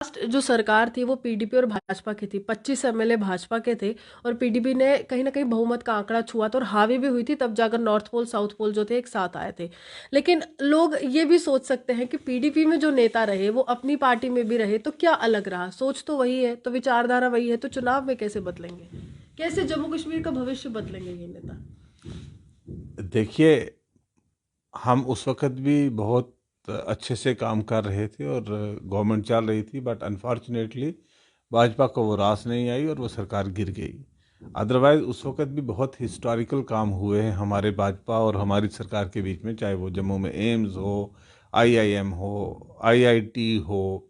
Last जो सरकार थी वो पीडीपी और भाजपा की थी। 25 एमएलए भाजपा के थे और पीडीपी ने कहीं ना कहीं बहुमत का आंकड़ा छुआ था और हावी भी हुई थी, तब जाकर नॉर्थ पोल साउथ पोल जो थे एक साथ आए थे। लेकिन लोग ये भी सोच सकते हैं कि पीडीपी में जो नेता रहे वो अपनी पार्टी में भी रहे तो क्या अलग रहा? सोच तो वही है, तो विचारधारा वही है, तो चुनाव में कैसे बदलेंगे? कैसे जम्मू कश्मीर का भविष्य बदलेंगे ये नेता? देखिए, हम उस वक़्त भी बहुत अच्छे से काम कर रहे थे और गवर्नमेंट चल रही थी, बट अनफॉर्चुनेटली भाजपा को वो रास नहीं आई और वो सरकार गिर गई। अदरवाइज़ उस वक़्त भी बहुत हिस्टोरिकल काम हुए हैं हमारे भाजपा और हमारी सरकार के बीच में, चाहे वो जम्मू में एम्स हो, आईआईएम हो, आईआईटी हो,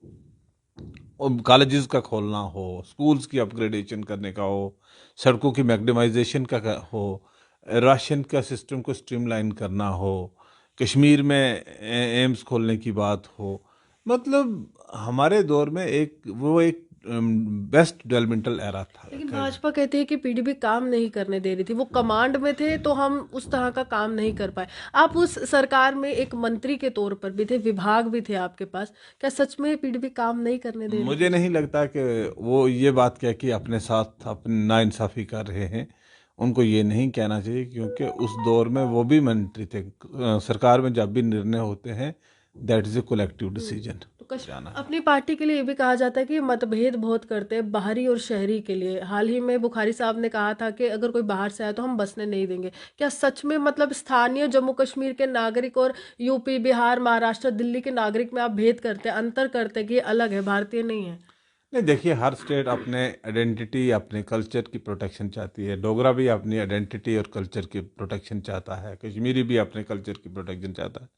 और कॉलेजेस का खोलना हो, स्कूल्स की अपग्रेडेशन करने का हो, सड़कों की मैग्नीमाइजेशन हो, राशन का सिस्टम को स्ट्रीमलाइन करना हो, कश्मीर में एम्स खोलने की बात हो। मतलब हमारे दौर में एक बेस्ट डेवलपमेंटल एरा था। लेकिन भाजपा कहती है कि पीडीपी काम नहीं करने दे रही थी, वो कमांड में थे तो हम उस तरह का काम नहीं कर पाए। आप उस सरकार में एक मंत्री के तौर पर भी थे, विभाग भी थे आपके पास, क्या सच में पीडीपी काम नहीं करने दे रही मुझे थी? नहीं लगता कि वो ये बात कह के अपने साथ अपनी नाइंसाफ़ी कर रहे हैं। उनको ये नहीं कहना चाहिए, क्योंकि उस दौर में वो भी मंत्री थे। सरकार में जब भी निर्णय होते हैं, that is a collective decision. तो जाना है। अपनी पार्टी के लिए ये भी कहा जाता है कि ये मतभेद बहुत करते हैं बाहरी और शहरी के लिए। हाल ही में बुखारी साहब ने कहा था कि अगर कोई बाहर से आए तो हम बसने नहीं देंगे। क्या सच में मतलब स्थानीय जम्मू कश्मीर के नागरिक और यूपी, बिहार, महाराष्ट्र, दिल्ली के नागरिक में आप भेद करते हैं, अंतर करते हैं कि ये अलग है, भारतीय नहीं है? नहीं, देखिए, हर स्टेट अपने आइडेंटिटी, अपने कल्चर की प्रोटेक्शन चाहती है। डोगरा भी अपनी आइडेंटिटी और कल्चर की प्रोटेक्शन चाहता है, कश्मीरी भी अपने कल्चर की प्रोटेक्शन चाहता है,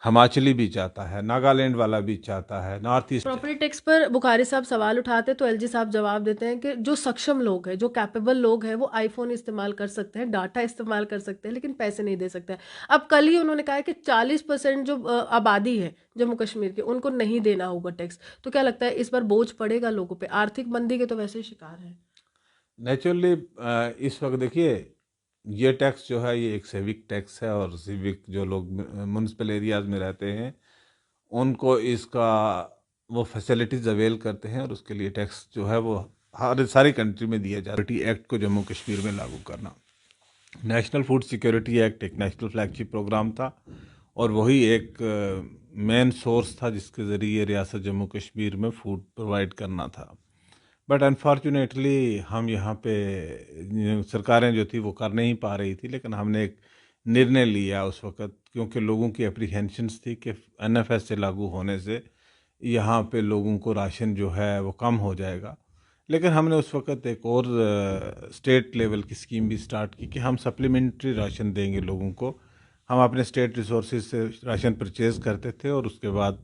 हिमाचली भी चाहता है, नागालैंड वाला भी चाहता है, नॉर्थ ईस्ट। प्रॉपर्टी टैक्स पर बुखारी साहब सवाल उठाते हैं तो एलजी साहब जवाब देते हैं कि जो सक्षम लोग हैं, जो कैपेबल लोग हैं, वो आईफोन इस्तेमाल कर सकते हैं, डाटा इस्तेमाल कर सकते हैं, लेकिन पैसे नहीं दे सकते हैं। अब कल ही उन्होंने कहा है कि 40% जो आबादी है जम्मू कश्मीर की, उनको नहीं देना होगा टैक्स। तो क्या लगता है इस बार बोझ पड़ेगा लोगों पे? आर्थिक मंदी के तो वैसे ही शिकार है। नेचुरली इस वक्त देखिए, ये टैक्स जो है ये एक सिविक टैक्स है, और सिविक जो लोग म्यूनसिपल एरियाज में रहते हैं उनको इसका वो फैसिलिटीज अवेल करते हैं, और उसके लिए टैक्स जो है वो हर सारी कंट्री में दिया जाता है। एक्ट को जम्मू कश्मीर में लागू करना, नेशनल फूड सिक्योरिटी एक्ट एक नेशनल फ्लैगशिप प्रोग्राम था, और वही एक मेन सोर्स था जिसके ज़रिए रियासत जम्मू कश्मीर में फूड प्रोवाइड करना था। बट अनफॉर्चुनेटली हम यहाँ पे सरकारें जो थी वो कर नहीं पा रही थी, लेकिन हमने एक निर्णय लिया उस वक़्त, क्योंकि लोगों की अप्रीहेंशंस थी कि एनएफएस से लागू होने से यहाँ पे लोगों को राशन जो है वो कम हो जाएगा। लेकिन हमने उस वक़्त एक और स्टेट लेवल की स्कीम भी स्टार्ट की कि हम सप्लीमेंट्री राशन देंगे लोगों को। हम अपने स्टेट रिसोर्सेज से राशन परचेज़ करते थे, और उसके बाद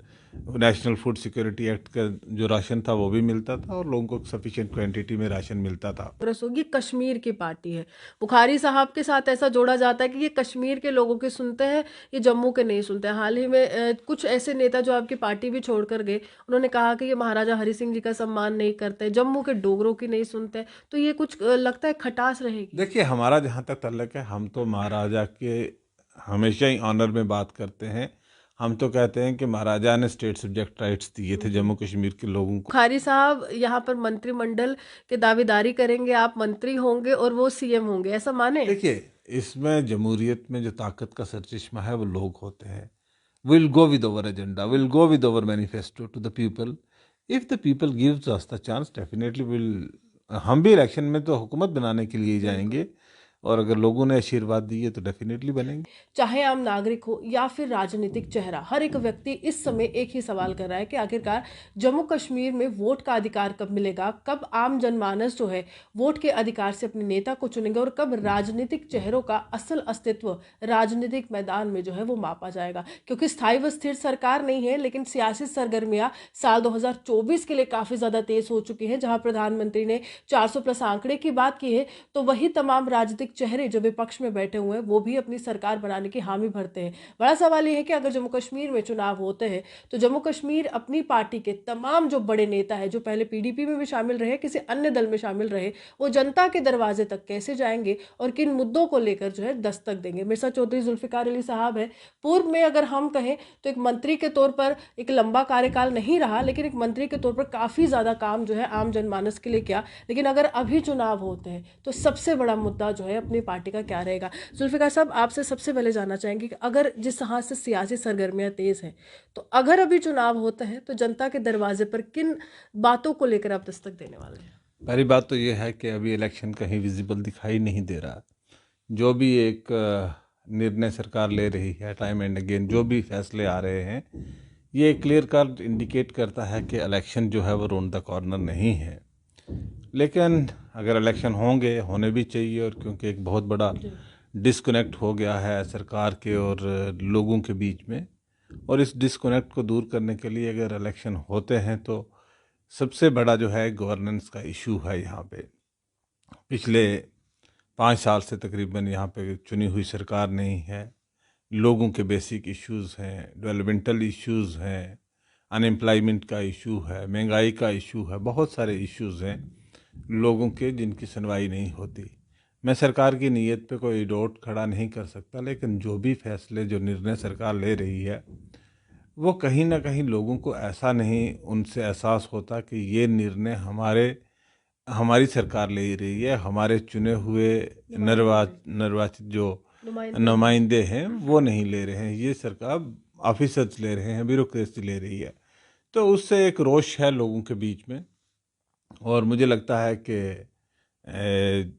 नेशनल फूड सिक्योरिटी एक्ट का जो राशन था वो भी मिलता था, और लोगों को सफिशिएंट क्वांटिटी में राशन मिलता था। कांग्रेस होगी, कश्मीर की पार्टी है। बुखारी साहब के साथ ऐसा जोड़ा जाता है कि ये कश्मीर के लोगों के सुनते हैं, ये जम्मू के नहीं सुनते हैं। हाल ही में कुछ ऐसे नेता जो आपकी पार्टी भी छोड़कर गए, उन्होंने कहा कि ये महाराजा हरि सिंह जी का सम्मान नहीं करते, जम्मू के डोगरों की नहीं सुनते। तो ये कुछ लगता है खटास रहेगी। देखिए, हमारा जहाँ तक ताल्लुक है, हम तो महाराजा के हमेशा ही ऑनर में बात करते हैं। हम तो कहते हैं कि महाराजा ने स्टेट सब्जेक्ट राइट्स दिए थे जम्मू कश्मीर के लोगों को। बुखारी साहब यहाँ पर मंत्रिमंडल के दावेदारी करेंगे, आप मंत्री होंगे और वो सीएम होंगे, ऐसा माने? देखिए, इसमें जमहूरियत में जो ताकत का सरचश्मा है वो लोग होते हैं। Will go with our agenda, will go with our manifesto to the people. If the people gives us the chance, definitely will. हम भी इलेक्शन में तो हुकूमत बनाने के लिए ही बिल्कुल। जाएंगे, और अगर लोगों ने आशीर्वाद दिए तो डेफिनेटली बनेंगे। चाहे आम नागरिक हो या फिर राजनीतिक चेहरा, हर एक व्यक्ति इस समय एक ही सवाल कर रहा है कि आखिरकार जम्मू कश्मीर में वोट का अधिकार कब मिलेगा, कब आम जनमानस जो है वोट के अधिकार से अपने नेता को चुनेंगे, और कब राजनीतिक चेहरों का असल अस्तित्व राजनीतिक मैदान में जो है वो मापा जाएगा। क्योंकि स्थायी व स्थिर सरकार नहीं है, लेकिन सियासी सरगर्मियां साल 2024 के लिए काफी ज्यादा तेज हो चुकी है। जहां प्रधानमंत्री ने 400 प्लस आंकड़े की बात की है, तो वही तमाम राजनीतिक राजनीतिक चेहरे जो विपक्ष में बैठे हुए हैं वो भी अपनी सरकार बनाने की हामी भरते हैं। बड़ा सवाल ये है कि अगर जम्मू कश्मीर में चुनाव होते हैं तो जम्मू कश्मीर अपनी पार्टी के तमाम जो बड़े नेता है, जो पहले पीडीपी में भी शामिल रहे, किसी अन्य दल में शामिल रहे, वो जनता के दरवाजे तक कैसे जाएंगे और किन मुद्दों को लेकर जो है दस्तक देंगे। मिर्जा चौधरी जुल्फिकार अली साहब है, पूर्व में अगर हम कहें तो एक मंत्री के तौर पर एक लंबा कार्यकाल नहीं रहा, लेकिन एक मंत्री के तौर पर काफ़ी ज़्यादा काम जो है आम जनमानस के लिए किया। लेकिन अगर अभी चुनाव होते हैं तो सबसे बड़ा मुद्दा जो है अपनी पार्टी का क्या रहेगा। जुल्फिकार साहब, आपसे सबसे पहले जानना चाहेंगे कि अगर जिस तरह से सियासी सरगर्मियां तेज हैं, तो अगर अभी चुनाव होते हैं तो जनता के दरवाजे पर किन बातों को लेकर आप दस्तक देने वाले हैं? पहली बात तो ये है कि अभी इलेक्शन कहीं विजिबल दिखाई नहीं दे रहा। जो भी एक निर्णय सरकार ले रही है, टाइम एंड अगेन जो भी फैसले आ रहे हैं, ये क्लियर कट इंडिकेट करता है कि इलेक्शन जो है वो राउंड द कॉर्नर नहीं है। लेकिन अगर इलेक्शन होंगे, होने भी चाहिए, और क्योंकि एक बहुत बड़ा डिस्कनेक्ट हो गया है सरकार के और लोगों के बीच में, और इस डिस्कनेक्ट को दूर करने के लिए अगर इलेक्शन होते हैं तो सबसे बड़ा जो है गवर्नेंस का इशू है। यहाँ पे पिछले 5 साल से तकरीबन यहाँ पे चुनी हुई सरकार नहीं है। लोगों के बेसिक इश्यूज़ हैं, डेवलपमेंटल इश्यूज़ हैं, अनएम्प्लॉयमेंट का इशू है, महंगाई का इशू है, बहुत सारे इश्यूज़ हैं लोगों के जिनकी सुनवाई नहीं होती। मैं सरकार की नीयत पे कोई डाउट खड़ा नहीं कर सकता, लेकिन जो भी फैसले, जो निर्णय सरकार ले रही है, वो कहीं ना कहीं लोगों को ऐसा नहीं उनसे एहसास होता कि ये निर्णय हमारी सरकार ले रही है, हमारे चुने हुए निर्वाचित जो नुमाइंदे हैं वो नहीं ले रहे हैं, ये सरकार ऑफिसर्स ले रहे हैं, ब्यूरोक्रेसी ले रही है। तो उससे एक रोष है लोगों के बीच में, और मुझे लगता है कि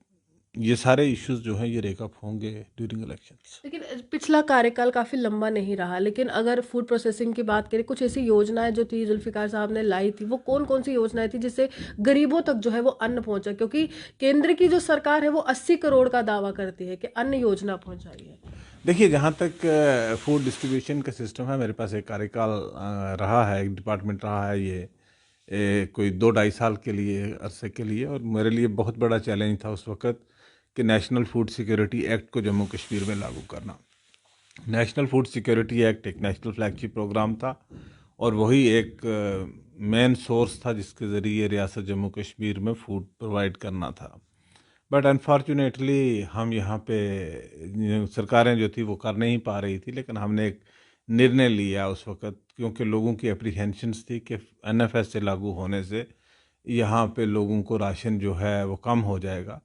ये सारे इश्यूज जो हैं ये रेकअप होंगे ड्यूरिंग इलेक्शंस। लेकिन पिछला कार्यकाल काफ़ी लंबा नहीं रहा, लेकिन अगर फूड प्रोसेसिंग की बात करें, कुछ ऐसी योजनाएं जो थी जुल्फिकार साहब ने लाई थी, वो कौन कौन सी योजनाएं थी जिससे गरीबों तक जो है वो अन्न पहुंचा? क्योंकि केंद्र की जो सरकार है वो 80 करोड़ का दावा करती है कि अन्न योजना पहुंचाई है। देखिए, जहाँ तक फूड डिस्ट्रीब्यूशन का सिस्टम है, मेरे पास एक कार्यकाल रहा है, एक डिपार्टमेंट रहा है ये कोई 2-2.5 साल के लिए, अरसे के लिए, और मेरे लिए बहुत बड़ा चैलेंज था उस वक़्त कि नेशनल फूड सिक्योरिटी एक्ट को जम्मू कश्मीर में लागू करना। नेशनल फूड सिक्योरिटी एक्ट एक नेशनल फ्लैगशिप प्रोग्राम था, और वही एक मेन सोर्स था जिसके ज़रिए रियासत जम्मू कश्मीर में फूड प्रोवाइड करना था। बट अनफॉर्चुनेटली हम यहाँ पे सरकारें जो थी वो कर नहीं पा रही थी, लेकिन हमने एक निर्णय लिया उस वक़्त, क्योंकि लोगों की अप्रीहेंशंस थी कि एनएफएस से लागू होने से यहाँ पे लोगों को राशन जो है वो कम हो जाएगा।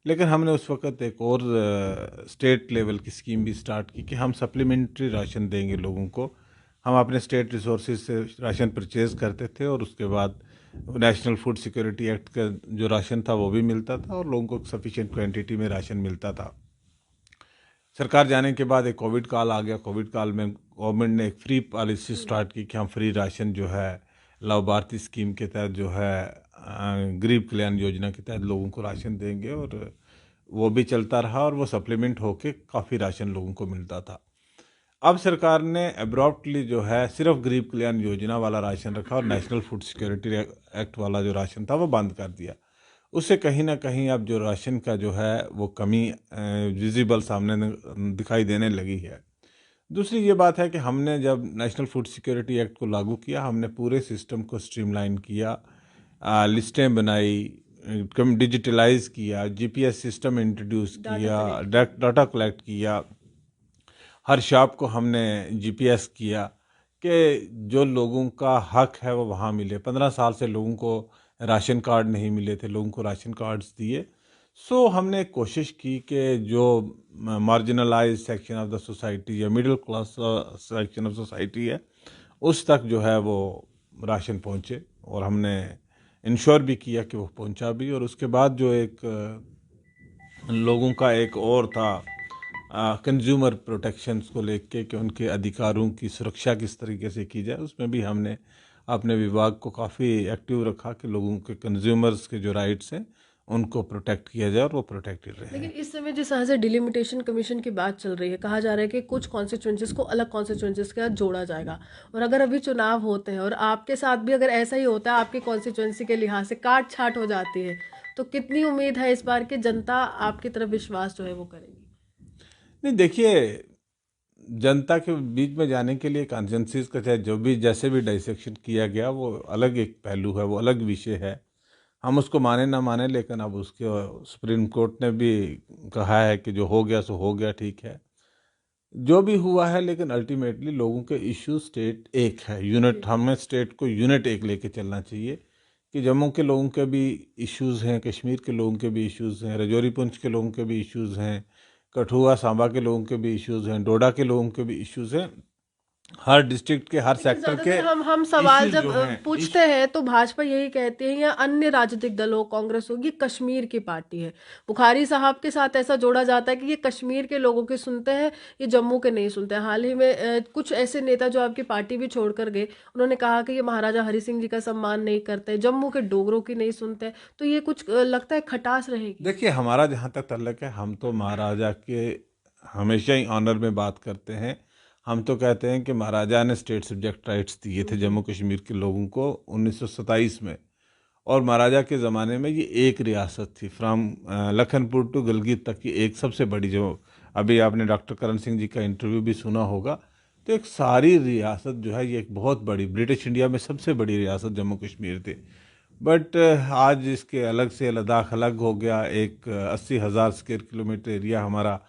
लेकिन हमने उस वक़्त एक और स्टेट लेवल की स्कीम भी स्टार्ट की कि हम सप्लीमेंट्री राशन देंगे लोगों को। हम अपने स्टेट रिसोर्सेज से राशन परचेज़ करते थे, और उसके बाद नेशनल फूड सिक्योरिटी एक्ट का जो राशन था वो भी मिलता था, और लोगों को सफिशिएंट क्वांटिटी में राशन मिलता था। सरकार जाने के बाद एक कोविड काल आ गया। कोविड काल में गवर्नमेंट ने एक फ्री पॉलिसी स्टार्ट की कि हम फ्री राशन जो है लाभार्थी स्कीम के तहत जो है गरीब कल्याण योजना के तहत लोगों को राशन देंगे, और वो भी चलता रहा, और वो सप्लीमेंट होके काफ़ी राशन लोगों को मिलता था। अब सरकार ने अब्रप्टली जो है सिर्फ गरीब कल्याण योजना वाला राशन रखा, और नेशनल फूड सिक्योरिटी एक्ट वाला जो राशन था वो बंद कर दिया। उससे कहीं ना कहीं अब जो राशन का जो है वो कमी विजिबल सामने दिखाई देने लगी है। दूसरी ये बात है कि हमने जब नेशनल फूड सिक्योरिटी एक्ट को लागू किया, हमने पूरे सिस्टम को स्ट्रीमलाइन किया, लिस्टें बनाई, डिजिटलाइज किया, जीपीएस सिस्टम इंट्रोड्यूस किया, डाटा कलेक्ट किया, हर शॉप को हमने जीपीएस किया कि जो लोगों का हक है वो वहाँ मिले। 15 साल से लोगों को राशन कार्ड नहीं मिले थे, लोगों को राशन कार्ड्स दिए। सो हमने कोशिश की कि जो marginalise section of the society या middle class section of society है उस तक जो है वो राशन पहुँचे, और हमने इंश्योर भी किया कि वो पहुँचा भी। और उसके बाद जो एक लोगों का एक और था कंज्यूमर प्रोटेक्शंस को लेके कि उनके अधिकारों की सुरक्षा किस तरीके से की जाए, उसमें भी हमने अपने विभाग को काफ़ी एक्टिव रखा कि लोगों के कंज्यूमर्स के जो राइट्स हैं उनको प्रोटेक्ट किया जाए, और वो प्रोटेक्टेड रहे। लेकिन इस समय जिस तरह से डिलिमिटेशन कमीशन की बात चल रही है, कहा जा रहा है कि कुछ कॉन्स्टिट्यूंसीज को अलग कॉन्स्टिट्यूंसीज के साथ जोड़ा जाएगा, और अगर अभी चुनाव होते हैं और आपके साथ भी अगर ऐसा ही होता है, आपकी कॉन्स्टिट्यूंसी के लिहाज से काट छाट हो जाती है, तो कितनी उम्मीद है इस बार की जनता आपकी तरफ विश्वास जो है वो करेगी? नहीं, देखिए, जनता के बीच में जाने के लिए कॉन्सेंसस का चाहे जो भी जैसे भी डाइसेक्शन किया गया वो अलग एक पहलू है, वो अलग विषय है। हम उसको माने ना माने, लेकिन अब उसके सुप्रीम कोर्ट ने भी कहा है कि जो हो गया सो हो गया, ठीक है, जो भी हुआ है। लेकिन अल्टीमेटली लोगों के इश्यू स्टेट एक है, यूनिट, हमें स्टेट को यूनिट एक लेके चलना चाहिए कि जम्मू के लोगों के भी इश्यूज़ हैं, कश्मीर के लोगों के भी इश्यूज़ हैं, राजौरी पुंछ के लोगों के भी इश्यूज़ हैं, कठुआ सांबा के लोगों के भी इश्यूज़ हैं, डोडा के लोगों के भी इश्यूज़ हैं। हर डिस्ट्रिक्ट के, हर लेकिन सेक्टर के ज्यादातर हम सवाल इश्यूज जब जो हैं पूछते हैं तो भाजपा यही कहती है या अन्य राजनीतिक दल हो, कांग्रेस हो, ये कश्मीर की पार्टी है। बुखारी साहब के साथ ऐसा जोड़ा जाता है कि ये कश्मीर के लोगों के सुनते हैं, ये जम्मू के नहीं सुनते हैं। हाल ही में कुछ ऐसे नेता जो आपकी पार्टी भी छोड़कर गए, उन्होंने कहा कि ये महाराजा हरि सिंह जी का सम्मान नहीं करते, जम्मू के डोगरों की नहीं सुनते। तो ये कुछ लगता है खटास रहेगी? देखिए, हमारा जहाँ तक ताल्लुक है, हम तो महाराजा के हमेशा ही ऑनर में बात करते हैं। हम तो कहते हैं कि महाराजा ने स्टेट सब्जेक्ट राइट्स दिए थे जम्मू कश्मीर के लोगों को 1927 में, और महाराजा के ज़माने में ये एक रियासत थी, फ्राम लखनपुर टू गिलगित तक की एक सबसे बड़ी, जो अभी आपने डॉक्टर करण सिंह जी का इंटरव्यू भी सुना होगा, तो एक सारी रियासत जो है ये एक बहुत बड़ी, ब्रिटिश इंडिया में सबसे बड़ी रियासत जम्मू कश्मीर थी। बट आज इसके अलग से लद्दाख अलग हो गया, एक 80,000 स्क्वायर किलोमीटर एरिया हमारा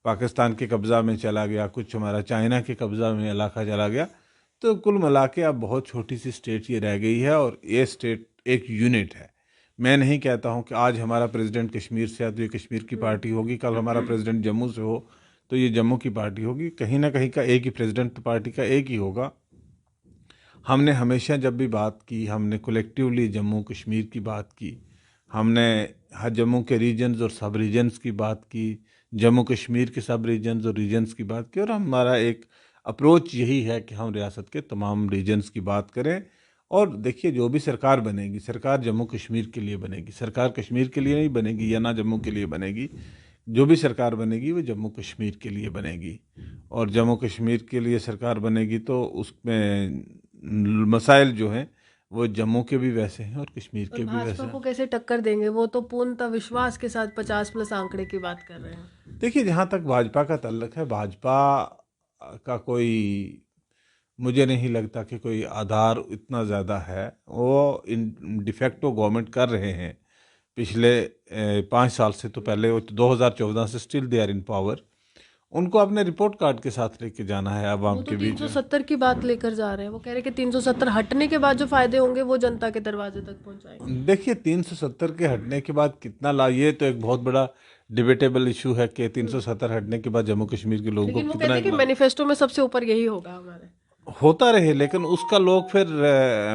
पाकिस्तान के कब्ज़ा में चला गया, कुछ हमारा चाइना के कब्ज़ा में इलाका चला गया। तो कुल मिला के अब बहुत छोटी सी स्टेट ये रह गई है, और ये स्टेट एक यूनिट है। मैं नहीं कहता हूँ कि आज हमारा प्रेसिडेंट कश्मीर से है तो ये कश्मीर की पार्टी होगी, कल हमारा प्रेसिडेंट जम्मू से हो तो ये जम्मू की पार्टी होगी। कहीं ना कहीं का एक ही प्रेसिडेंट, तो पार्टी का एक ही होगा। हमने हमेशा जब भी बात की, हमने कलेक्टिवली जम्मू कश्मीर की बात की, हमने हर जम्मू के रीजन्स और सब रीजन्स की बात की, जम्मू कश्मीर के सब रीजन्स और रीजन्स की बात की, और हमारा एक अप्रोच यही है कि हम रियासत के तमाम रीजन्स की बात करें। और देखिए, जो भी सरकार बनेगी, सरकार जम्मू कश्मीर के लिए बनेगी, सरकार कश्मीर के लिए नहीं बनेगी या ना जम्मू के लिए बनेगी। जो भी सरकार बनेगी वो जम्मू कश्मीर के लिए बनेगी, और जम्मू कश्मीर के लिए सरकार बनेगी तो उसमें मसाइल जो हैं वो जम्मू के भी वैसे हैं और कश्मीर और के भी वैसे भाजपा को हैं। कैसे टक्कर देंगे? वो तो पूर्णतः विश्वास के साथ 50+ आंकड़े की बात कर रहे हैं। देखिए, जहाँ तक भाजपा का ताल्लुक है, भाजपा का कोई, मुझे नहीं लगता कि कोई आधार इतना ज़्यादा है। वो इन डिफेक्टो गवर्नमेंट कर रहे हैं पिछले 5 साल से, तो पहले वो 2014 से still they are in power. उनको अपने रिपोर्ट कार्ड के साथ लेके जाना है वो आवाम तो के बीच में। 370 की बात लेकर जा रहे हैं। वो कह रहे हैं कि 370 हटने के बाद जो फायदे होंगे वो जनता के दरवाजे तक पहुंचाएंगे। देखिए, 370 के हटने के बाद कितना ला, ये तो एक बहुत बड़ा डिबेटेबल इशू है कि 370 हटने के बाद जम्मू कश्मीर के लोगों लेकिन को वो कितना कहते हैं एक कि लाभ मैनिफेस्टो में सबसे ऊपर यही होगा हमारे। होता रहे। लेकिन उसका लोग फिर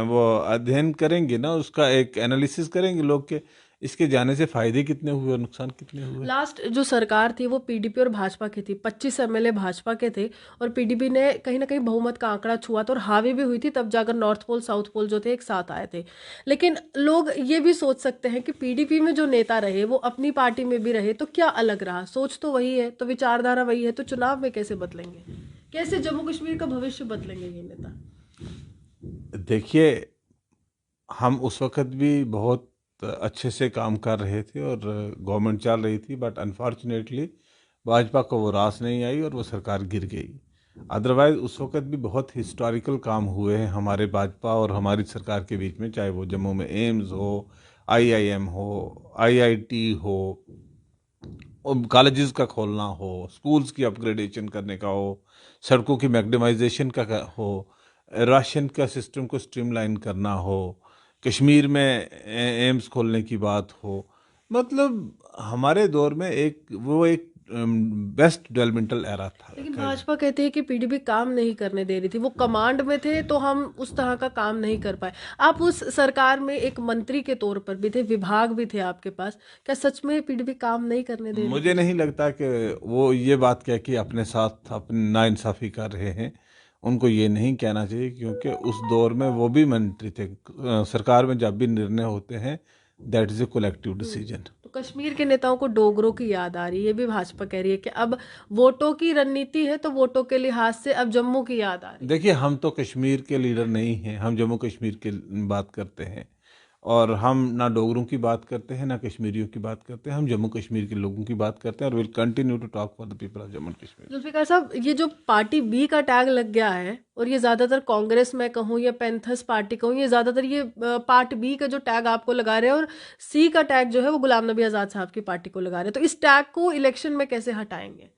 वो अध्ययन करेंगे ना, उसका एक एनालिसिस करेंगे लोग के इसके जाने से फायदे कितने हुए और नुकसान कितने हुए। लास्ट जो सरकार थी वो पीडीपी और भाजपा की थी, 25 एमएलए भाजपा के थे और पीडीपी ने कहीं ना कहीं बहुमत का आंकड़ा छुआ था और हावी भी हुई थी। तब जाकर नॉर्थ पोल साउथ पोल जो थे एक साथ आए थे। लेकिन लोग ये भी सोच सकते हैं कि पीडीपी में जो नेता रहे वो अपनी पार्टी में भी रहे तो क्या अलग रहा? सोच तो वही है, तो विचारधारा वही है, तो चुनाव में कैसे बदलेंगे? कैसे जम्मू कश्मीर का भविष्य बदलेंगे ये नेता? देखिए, हम उस वक्त भी बहुत अच्छे से काम कर रहे थे और गवर्नमेंट चल रही थी, बट अनफॉर्चुनेटली भाजपा को वो रास नहीं आई और वो सरकार गिर गई। अदरवाइज उस वक्त भी बहुत हिस्टोरिकल काम हुए हैं हमारे भाजपा और हमारी सरकार के बीच में, चाहे वो जम्मू में एम्स हो, आईआईएम हो, आईआईटी हो, और कॉलेजेस का खोलना हो, स्कूल्स की अपग्रेडेशन करने का हो, सड़कों की मैग्नीमाइजेशन का हो, राशन का सिस्टम को स्ट्रीमलाइन करना हो, कश्मीर में एम्स खोलने की बात हो। मतलब हमारे दौर में एक बेस्ट डेवलपमेंटल एरा था। लेकिन भाजपा कहती है कि पीडीपी काम नहीं करने दे रही थी, वो कमांड में थे तो हम उस तरह का काम नहीं कर पाए। आप उस सरकार में एक मंत्री के तौर पर भी थे, विभाग भी थे आपके पास, क्या सच में पीडीपी काम नहीं करने दे रही मुझे थी? नहीं लगता कि वो ये बात कह के अपने साथ अपनी नाइंसाफ़ी कर रहे हैं। उनको ये नहीं कहना चाहिए, क्योंकि उस दौर में वो भी मंत्री थे। सरकार में जब भी निर्णय होते हैं, that is a collective decision. तो कश्मीर के नेताओं को डोगरों की याद आ रही है, ये भी भाजपा कह रही है कि अब वोटों की रणनीति है तो वोटों के लिहाज से अब जम्मू की याद आ रही देखिए, हम तो कश्मीर के लीडर नहीं हैं, हम जम्मू कश्मीर की बात करते हैं। और हम ना डोगरों की बात करते हैं ना कश्मीरियों की बात करते हैं, हम जम्मू कश्मीर के लोगों की बात करते हैं और will continue to talk for the people of Jammu Kashmir. Zulfikar sahab, ये जो पार्टी बी का टैग लग गया है और ये ज़्यादातर कांग्रेस में कहूँ या पैंथर्स पार्टी कहूँ, ये ज़्यादातर ये पार्ट बी का जो टैग आपको लगा रहे हैं और सी का टैग जो है वो गुलाम नबी आज़ाद साहब की पार्टी को लगा रहे हैं, तो इस टैग को इलेक्शन में कैसे हटाएंगे?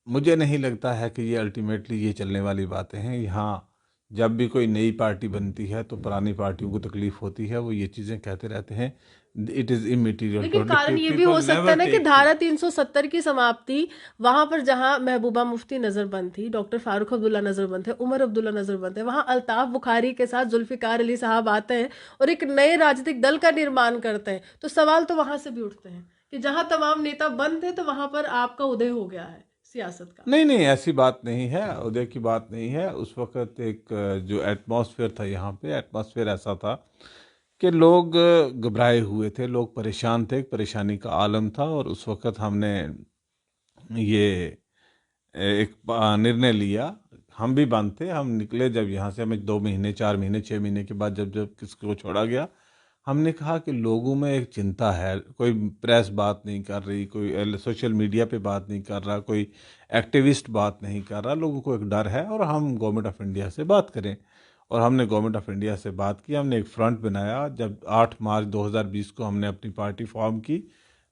मुझे नहीं लगता है कि ये अल्टीमेटली ये चलने वाली बातें हैं। यहाँ जब भी कोई नई पार्टी बनती है तो पुरानी पार्टियों को तकलीफ होती है, वो ये चीज़ें कहते रहते हैं, इट इज़ इमटेरियल लेकिन टू कारण ये भी हो पीपल सकता है नेवर ना कि टेक। धारा 370 की समाप्ति वहां पर जहां महबूबा मुफ्ती नजरबंद थी, डॉक्टर फारूक अब्दुल्ला नजरबंद थे, उमर अब्दुल्ला नजरबंद थे, वहां अल्ताफ बुखारी के साथ जुल्फिकार अली साहब आते हैं और एक नए राजनीतिक दल का निर्माण करते हैं, तो सवाल तो वहां से भी उठते हैं कि जहां तमाम नेता बंद थे तो वहां पर आपका उदय हो गया है सियासत का। नहीं नहीं, ऐसी बात नहीं है, उदय की बात नहीं है। उस वक़्त एक जो एटमॉस्फेयर था यहाँ पे, एटमॉस्फेयर ऐसा था कि लोग घबराए हुए थे, लोग परेशान थे, एक परेशानी का आलम था। और उस वक़्त हमने ये एक निर्णय लिया। हम भी बंद थे, हम निकले जब यहाँ से, हमें 2 महीने 4 महीने 6 महीने के बाद जब जब किसको छोड़ा गया, हमने कहा कि लोगों में एक चिंता है। कोई प्रेस बात नहीं कर रही, कोई सोशल मीडिया पे बात नहीं कर रहा, कोई एक्टिविस्ट बात नहीं कर रहा, लोगों को एक डर है और हम गवर्नमेंट ऑफ इंडिया से बात करें। और हमने गवर्नमेंट ऑफ इंडिया से बात की, हमने एक फ्रंट बनाया। जब 8 मार्च 2020 को हमने अपनी पार्टी फॉर्म की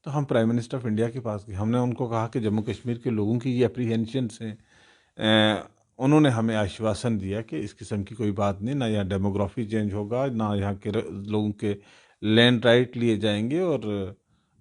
तो हम प्राइम मिनिस्टर ऑफ इंडिया के पास गए। हमने उनको कहा कि जम्मू कश्मीर के लोगों की ये अप्रीहेंशंस हैं। उन्होंने हमें आश्वासन दिया कि इस किस्म की कोई बात नहीं, ना यहाँ डेमोग्राफी चेंज होगा, ना यहाँ के लोगों के लैंड राइट लिए जाएंगे। और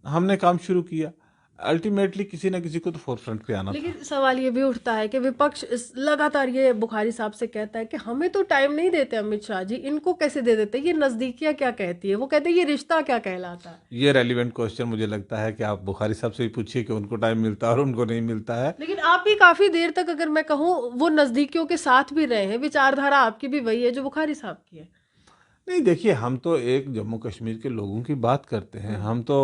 हमने काम शुरू किया। अल्टीमेटली किसी ना किसी को तो फोर फ्रंट पे आना था। लेकिन सवाल ये भी उठता है कि विपक्ष लगातार ये बुखारी साहब से कहता है कि हमें तो टाइम नहीं देते अमित शाह जी, इनको कैसे दे देते, ये नजदीकियां क्या कहती है, वो कहते हैं ये रिश्ता क्या कहलाता है। ये रेलिवेंट क्वेश्चन मुझे लगता है कि आप बुखारी साहब से ही पूछिए कि उनको टाइम मिलता है और उनको नहीं मिलता है। लेकिन आप भी काफी देर तक, अगर मैं कहूँ, वो नजदीकियों के साथ भी रहे हैं, विचारधारा आपकी भी वही है जो बुखारी साहब की है। नहीं देखिए, हम तो एक जम्मू कश्मीर के लोगों की बात करते हैं। हम तो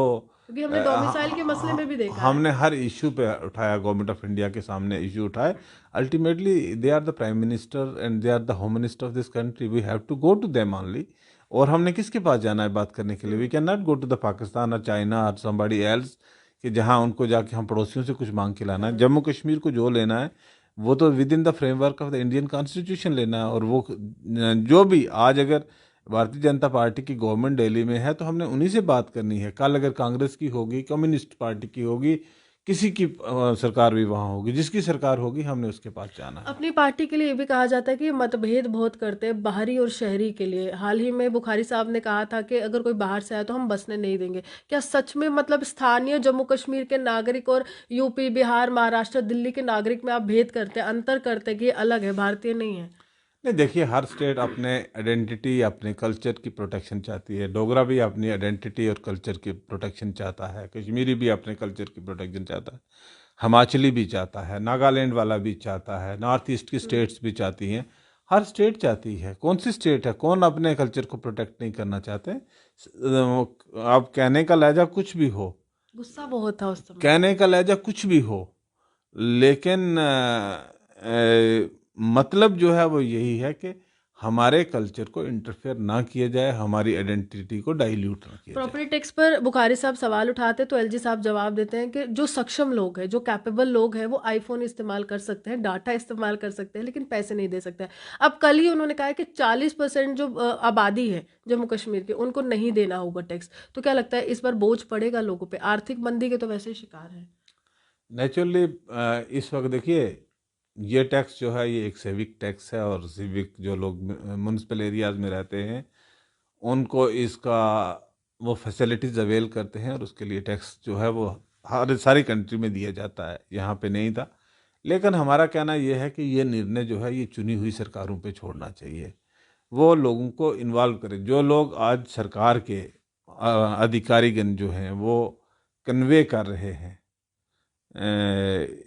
क्योंकि हमने डोमिसाइल के मसले में भी देखा है। हमने हर इशू पे उठाया, गवर्नमेंट ऑफ इंडिया के सामने इशू उठाए। Ultimately they are the prime minister and they are the home minister of this country, we have to go to them only. और हमने किसके पास जाना है बात करने के लिए? We can not go to the Pakistan और चाइना और समबडी एल्स कि जहां उनको जाके हम पड़ोसियों से कुछ मांग के लाना है। जम्मू कश्मीर को जो लेना है वो तो with in the framework of the Indian constitution लेना है। और वो जो भी आज अगर भारतीय जनता पार्टी की गवर्नमेंट दिल्ली में है तो हमने उन्हीं से बात करनी है। कल अगर कांग्रेस की होगी, कम्युनिस्ट पार्टी की होगी, किसी की सरकार भी वहाँ होगी, जिसकी सरकार होगी हमने उसके पास जाना है। अपनी पार्टी के लिए ये भी कहा जाता है कि ये मतभेद बहुत करते हैं बाहरी और शहरी के लिए। हाल ही में बुखारी साहब ने कहा था कि अगर कोई बाहर से आए तो हम बसने नहीं देंगे। क्या सच में मतलब स्थानीय जम्मू कश्मीर के नागरिक और यूपी, बिहार, महाराष्ट्र, दिल्ली के नागरिक में आप भेद करते हैं, अंतर करते हैं कि ये अलग है, भारतीय नहीं है? नहीं देखिए, हर स्टेट अपने आइडेंटिटी, अपने कल्चर की प्रोटेक्शन चाहती है। डोगरा भी अपनी आइडेंटिटी और कल्चर की प्रोटेक्शन चाहता है, कश्मीरी भी अपने कल्चर की प्रोटेक्शन चाहता है, हिमाचली भी चाहता है, नागालैंड वाला भी चाहता है, नॉर्थ ईस्ट की स्टेट्स भी चाहती हैं। हर स्टेट चाहती है। कौन सी स्टेट है कौन अपने कल्चर को प्रोटेक्ट नहीं करना चाहते? आप कहने का लहजा कुछ भी हो, गुस्सा बहुत था उस समय। कहने का लहजा कुछ भी हो, लेकिन मतलब जो है वो यही है कि हमारे कल्चर को इंटरफेयर ना किया जाए, हमारी आइडेंटिटी को डाइल्यूट ना किया जाए। प्रॉपर्टी टैक्स पर बुखारी साहब सवाल उठाते तो एलजी साहब जवाब देते हैं कि जो सक्षम लोग हैं, जो कैपेबल लोग हैं, वो आईफोन इस्तेमाल कर सकते हैं, डाटा इस्तेमाल कर सकते हैं, लेकिन पैसे नहीं दे सकते हैं। अब कल ही उन्होंने कहा कि 40% जो आबादी है जम्मू कश्मीर की, उनको नहीं देना होगा टैक्स। तो क्या लगता है इस बार बोझ पड़ेगा लोगों पे? आर्थिक मंदी के तो वैसे ही शिकार है। नेचुरली इस वक्त देखिए, ये टैक्स जो है ये एक सिविक टैक्स है। और सिविक जो लोग म्यूनसिपल एरियाज में रहते हैं उनको इसका वो फैसिलिटीज़ अवेल करते हैं और उसके लिए टैक्स जो है वो हर सारी कंट्री में दिया जाता है, यहाँ पे नहीं था। लेकिन हमारा कहना ये है कि ये निर्णय जो है ये चुनी हुई सरकारों पे छोड़ना चाहिए। वो लोगों को इन्वॉल्व करें। जो लोग आज सरकार के अधिकारीगण जो हैं वो कन्वे कर रहे हैं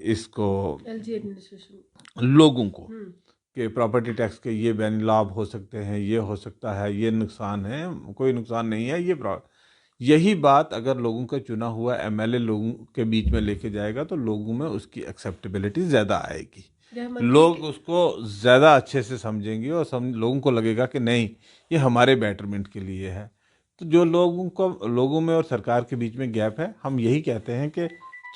इसको एलजी एडमिनिस्ट्रेशन लोगों को कि प्रॉपर्टी टैक्स के ये बैन लाभ हो सकते हैं, ये हो सकता है, ये नुकसान है। कोई नुकसान नहीं है। यही बात अगर लोगों का चुना हुआ एमएलए लोगों के बीच में लेके जाएगा तो लोगों में उसकी एक्सेप्टेबिलिटी ज़्यादा आएगी, लोग उसको ज़्यादा अच्छे से समझेंगे और लोगों को लगेगा कि नहीं, ये हमारे बेटरमेंट के लिए है। तो जो लोगों में और सरकार के बीच में गैप है, हम यही कहते हैं कि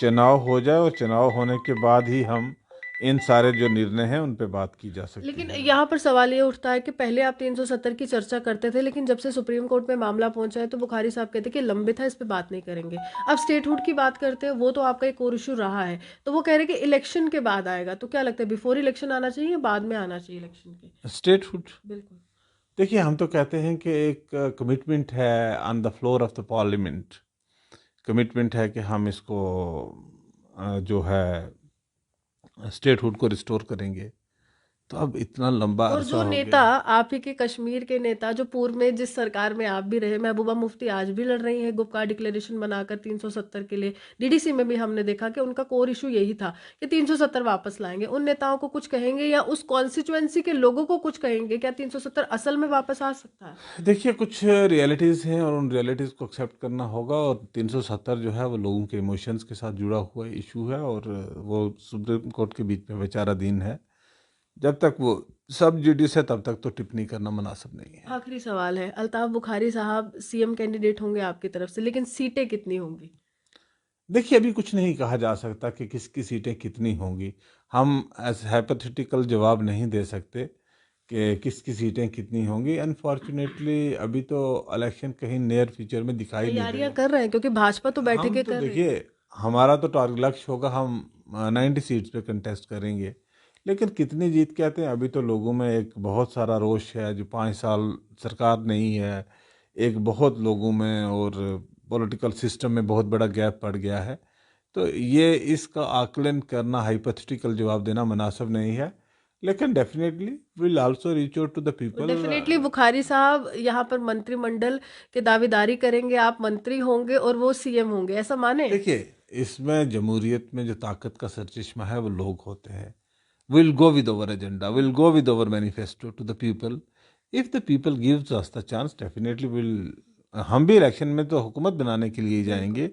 चुनाव हो जाए और चुनाव होने के बाद ही हम इन सारे जो निर्णय हैं उन पे बात की जा सकती लेकिन है। यहाँ पर सवाल ये उठता है कि पहले आप 370 की चर्चा करते थे, लेकिन जब से सुप्रीम कोर्ट में मामला पहुंचा है तो बुखारी साहब कहते हैं कि लंबित है, इस पे बात नहीं करेंगे। अब स्टेटहुड की बात करते हैं, वो तो आपका एक और इशू रहा है, तो वो कह रहे हैं कि इलेक्शन के बाद आएगा। तो क्या लगता है, बिफोर इलेक्शन आना चाहिए या बाद में आना चाहिए इलेक्शन के? स्टेटहुड, बिल्कुल। देखिए हम तो कहते हैं कि एक कमिटमेंट है on the floor of the parliament, commitment है कि हम इसको जो है स्टेटहुड को रिस्टोर करेंगे। तो अब इतना लंबा और अरसा जो हो नेता, गया। आप ही के कश्मीर के नेता, जो पूर्व में जिस सरकार में आप भी रहे, महबूबा मुफ्ती आज भी लड़ रही हैं गुपकार डिक्लेरेशन बनाकर 370 के लिए। डीडीसी में भी हमने देखा कि उनका कोर इशू यही था कि 370 वापस लाएंगे। उन नेताओं को कुछ कहेंगे या उस कॉन्स्टिट्युएंसी के लोगों को कुछ कहेंगे? क्या 370 असल में वापस आ सकता है? देखिए कुछ रियलिटीज़ हैं और उन रियलिटीज़ को एक्सेप्ट करना होगा, और 370 जो है वो लोगों के इमोशंस के साथ जुड़ा हुआ इशू है, और वो सुप्रीम कोर्ट के बीच में विचाराधीन है। जब तक वो सब जुडिस है तब तक तो टिप्पणी करना मुनासिब नहीं है। आखिरी सवाल है, अल्ताफ बुखारी साहब सीएम कैंडिडेट होंगे आपकी तरफ से, लेकिन सीटें कितनी होंगी? देखिए अभी कुछ नहीं कहा जा सकता कि किसकी सीटें कितनी होंगी। हम ऐसे हाइपोथेटिकल जवाब नहीं दे सकते कि किसकी सीटें कितनी होंगी। अनफॉर्चुनेटली अभी तो इलेक्शन कहीं नियर फ्यूचर में दिखाई नहीं तैयारियां रहे। कर रहे हैं क्योंकि भाजपा तो बैठे हम के तो कर रही है। देखिए, हमारा तो टारगेट लक्ष्य होगा, हम 90 सीट्स पे कंटेस्ट करेंगे। लेकिन कितनी जीत के आते हैं, अभी तो लोगों में एक बहुत सारा रोष है, जो 5 साल सरकार नहीं है, एक बहुत लोगों में और पॉलिटिकल सिस्टम में बहुत बड़ा गैप पड़ गया है। तो ये इसका आकलन करना, हाइपोथेटिकल जवाब देना मुनासिब नहीं है। लेकिन definitely will also reach out to the people. Definitely Bukhari साहब यहाँ पर मंत्रिमंडल के दावेदारी करेंगे, आप मंत्री होंगे और वो सीएम होंगे, ऐसा माने? देखिए, इसमें जमहूरियत में जो ताकत का सरचश्मा है वो लोग होते हैं। We'll go with our agenda. We'll go with our manifesto to the people. If the people gives us the chance, definitely will। हम भी इलेक्शन में तो हुकूमत बनाने के लिए ही बिल्कुल। जाएंगे,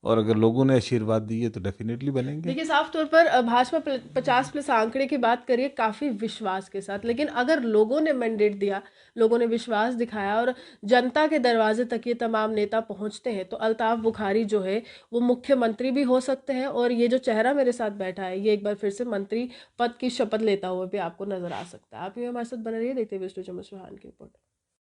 और अगर लोगों ने आशीर्वाद दिए तो डेफिनेटली बनेंगे। देखिए, साफ तौर पर भाजपा 50+ आंकड़े की बात करिए काफी विश्वास के साथ, लेकिन अगर लोगों ने मैंडेट दिया, लोगों ने विश्वास दिखाया और जनता के दरवाजे तक ये तमाम नेता पहुंचते हैं, तो अल्ताफ बुखारी जो है वो मुख्यमंत्री भी हो सकते हैं। और ये जो चेहरा मेरे साथ बैठा है, ये एक बार फिर से मंत्री पद की शपथ लेता हुआ भी आपको नजर आ सकता है। आप ये हमारे साथ बने रहिए, देखते हुए स्टूडियो में सुहान की रिपोर्ट।